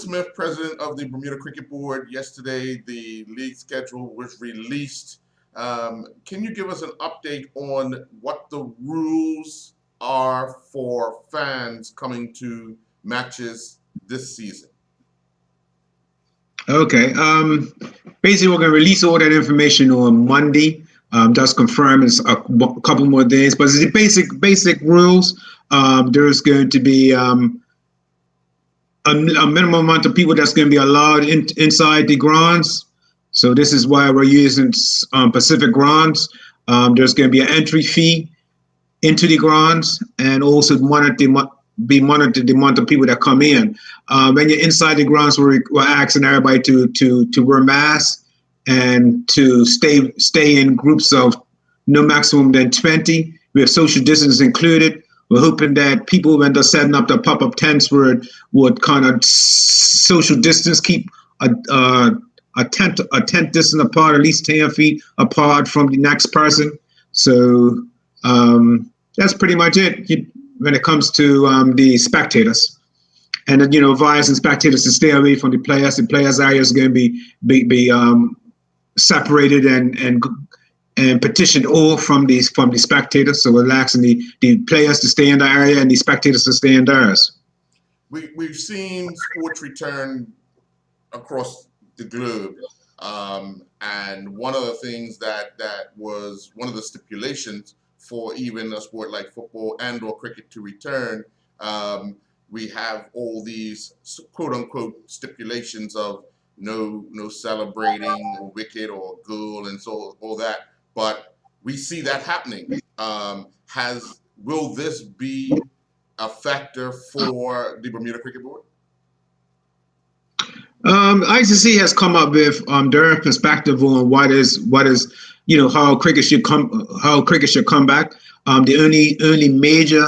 Smith, president of the Bermuda Cricket Board. Yesterday, the league schedule was released. Can you give us an update on what the rules are for fans coming to matches this season? Okay. Basically, we're going to release all that information on Monday. Just confirm it's a couple more days, but it's the basic rules. There's going to be a minimum amount of people that's going to be allowed inside the grounds. So this is why we're using Pacific grounds. There's going to be an entry fee into the grounds, and also monitored the amount of people that come in. When you're inside the grounds, we're asking everybody to wear masks and to stay in groups of no maximum than 20. We have social distance included. We're hoping that people, when they're setting up the pop-up tents, would kind of social distance, keep a tent distance apart, at least 10 feet apart from the next person. So that's pretty much it when it comes to the spectators. And advising spectators to stay away from the players. The players' area is going to be separated and petitioned off from the spectators. So we're asking the players to stay in the area and the spectators to stay in theirs. We've seen sports return across the globe, and one of the things that was one of the stipulations for even a sport like football and or cricket to return, we have all these quote unquote stipulations of no celebrating or wicket or goal and so all that. But we see that happening. Will this be a factor for the Bermuda Cricket Board? ICC has come up with their perspective on what is how cricket should come back. The only major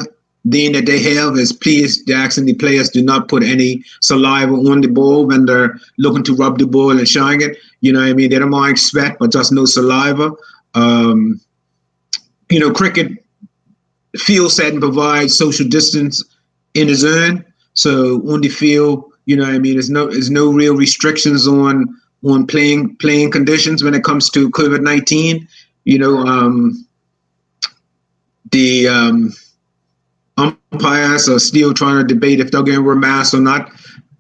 thing that they have is they're asking the players do not put any saliva on the ball when they're looking to rub the ball and shine it. You know what I mean? They don't mind sweat, but just no saliva. Cricket field setting provides social distance in the zone. So on the field, there's no real restrictions on playing conditions when it comes to COVID-19. The umpires are still trying to debate if they're going to wear masks or not.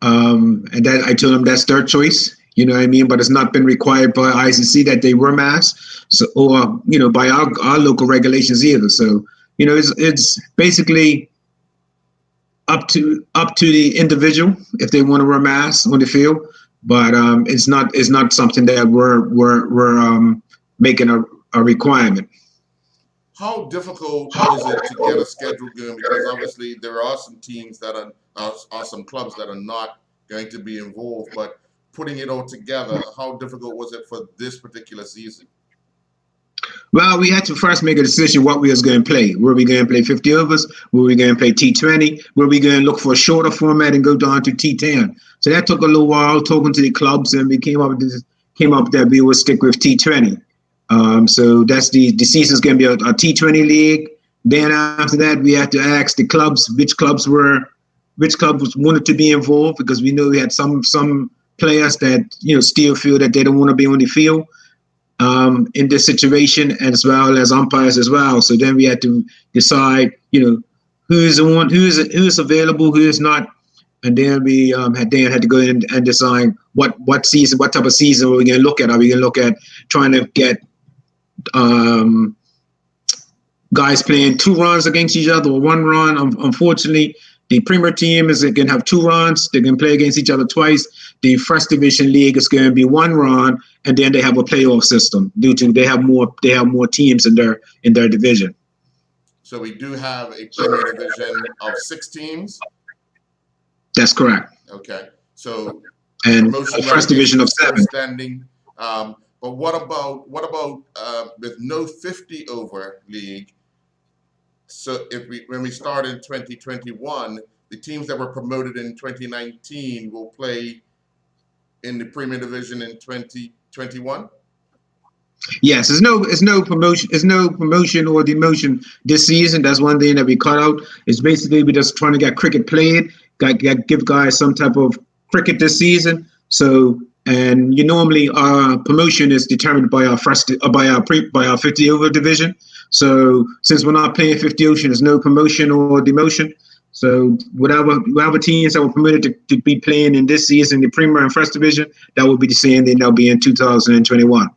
And that I told them that's their choice. You know what I mean? But it's not been required by ICC that they wear masks, or by our local regulations either. So it's basically up to the individual if they want to wear masks on the field. But it's not something that we're making a requirement. How difficult is it to get a schedule going? Because obviously there are some teams that are some clubs that are not going to be involved, but putting it all together, how difficult was it for this particular season? Well, we had to first make a decision what we was going to play. Were we going to play 50 overs? Were we going to play T20? Were we going to look for a shorter format and go down to T10? So that took a little while talking to the clubs, and we came up that we would stick with T20. So that's the season's going to be a T20 league. Then after that, we had to ask the clubs which clubs wanted to be involved, because we know we had some players that still feel that they don't want to be on the field in this situation, as well as umpires as well. So then we had to decide, who's available, who is not, and then we had to go in and decide what type of season are we going to look at. Are we going to look at trying to get guys playing 2 runs against each other or 1 run? Unfortunately, the Premier team is going to have 2 runs. They can play against each other twice. The First Division League is going to be 1 run, and then they have a playoff system due to they have more teams in their division. So we do have a Premier Division of 6 teams. That's correct. Okay. So and a First Division of 7. Standing. But what about with no 50 over league? So when we start in 2021, the teams that were promoted in 2019 will play in the Premier Division in 2021. Yes, there's no promotion or demotion this season. That's one thing that we cut out. It's basically we're just trying to get cricket played, give guys some type of cricket this season. So, and you normally our promotion is determined by our by our 50 over division. So since we're not playing 50 ocean, there's no promotion or demotion. So whatever teams that were permitted to be playing in this season, the Premier and First Division, that will be the same thing they'll be in 2021.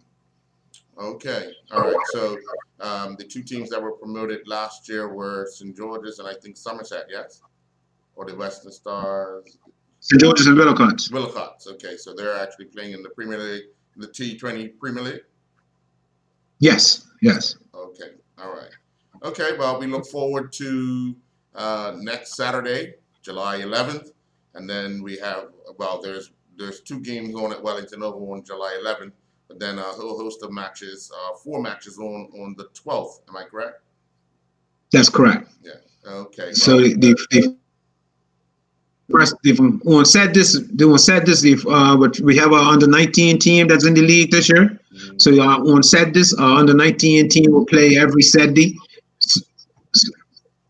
Okay, all right. So the two teams that were promoted last year were St. George's and I think Somerset, yes? Or the Western Stars? St. George's and Willocots. Willocots, okay. So they're actually playing in the Premier League, the T20 Premier League? Yes, yes. Okay, all right. Okay, well, we look forward to next Saturday, July 11th, and then we have, well, there's 2 games on at Wellington Oval on July 11th, but then a whole host of matches, 4 matches on the 12th. Am I correct? That's correct. Yeah. Okay. So on Saturday, we have our under 19 team that's in the league this year. Mm-hmm. So on Saturdays, our under 19 team will play every Saturday,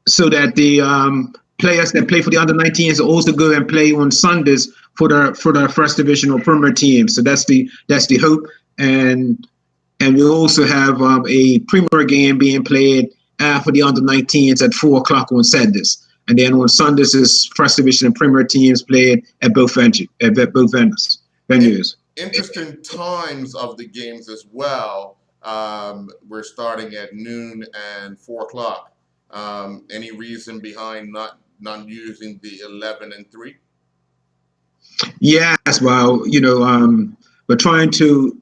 so that the players that play for the under 19s also go and play on Sundays for the First Division or Premier team. So that's the hope, and we also have a Premier game being played for the under 19s at 4:00 on Saturdays. And then on Sundays is First Division and Premier teams played at both venues. Interesting times of the games as well. We're starting at noon and 4:00. Any reason behind not using the 11 and 3? Yes, well, we're trying to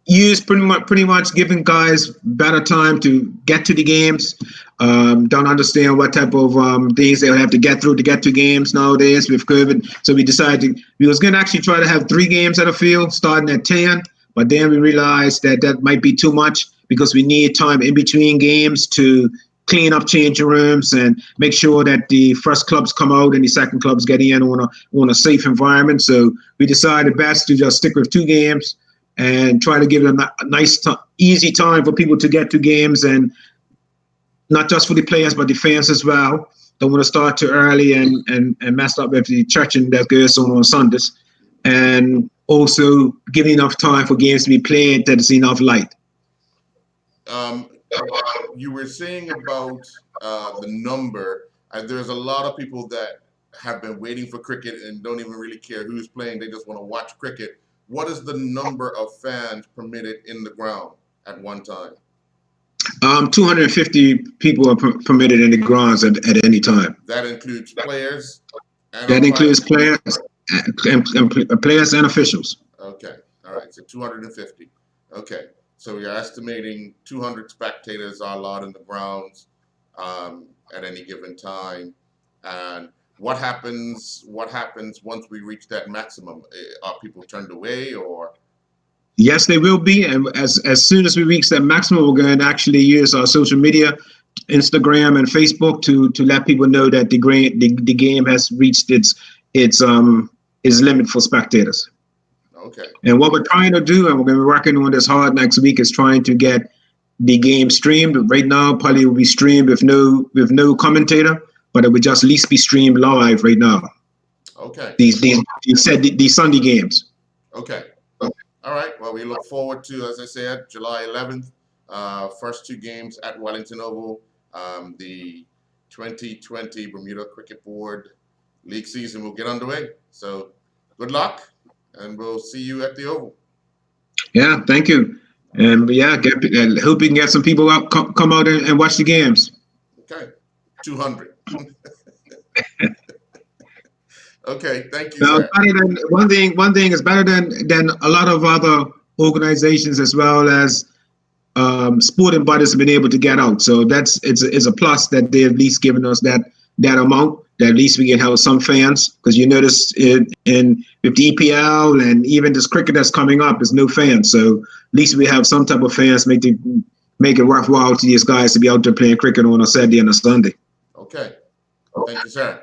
use pretty much giving guys better time to get to the games. Don't understand what type of things they'll have to get through to get to games nowadays with COVID. So we decided we was going to actually try to have 3 games at a field starting at 10, but then we realized that might be too much because we need time in between games to clean up changing rooms and make sure that the first clubs come out and the second clubs get in on a safe environment. So we decided best to just stick with 2 games and try to give it a nice, easy time for people to get to games, and not just for the players, but the fans as well. Don't want to start too early and mess up with the churching that goes on Sundays. And also giving enough time for games to be played that there's enough light. You were saying about the number. There's a lot of people that have been waiting for cricket and don't even really care who's playing. They just want to watch cricket. What is the number of fans permitted in the ground at one time? 250 people are permitted in the grounds at any time. That includes players? That includes players and players and officials. Okay. All right. So 250. Okay. So you're estimating 200 spectators are allowed in the grounds at any given time. And what happens once we reach that maximum? Are people turned away or? Yes, they will be. And as soon as we reach that maximum, we're going to actually use our social media, Instagram and Facebook to let people know that the game has reached its limit for spectators. Okay. And what we're trying to do, and we're going to be working on this hard next week, is trying to get the game streamed. Right now, probably will be streamed with no commentator, but it would just at least be streamed live right now. Okay. These Sunday games. Okay. All right. Well, we look forward to, as I said, July 11th, first 2 games at Wellington Oval. The 2020 Bermuda Cricket Board League season will get underway. So good luck, and we'll see you at the Oval. Yeah, thank you. And hope we can get some people out, come out and watch the games. Okay, 200. Okay, thank you. Now, one thing is better than a lot of other organizations, as well as sporting bodies have been able to get out. So it's a plus that they've at least given us that amount. That at least we can have some fans, because you notice with the EPL and even this cricket that's coming up, there's no fans. So at least we have some type of fans, make it worthwhile to these guys to be out there playing cricket on a Saturday and a Sunday. Okay, thank you, sir.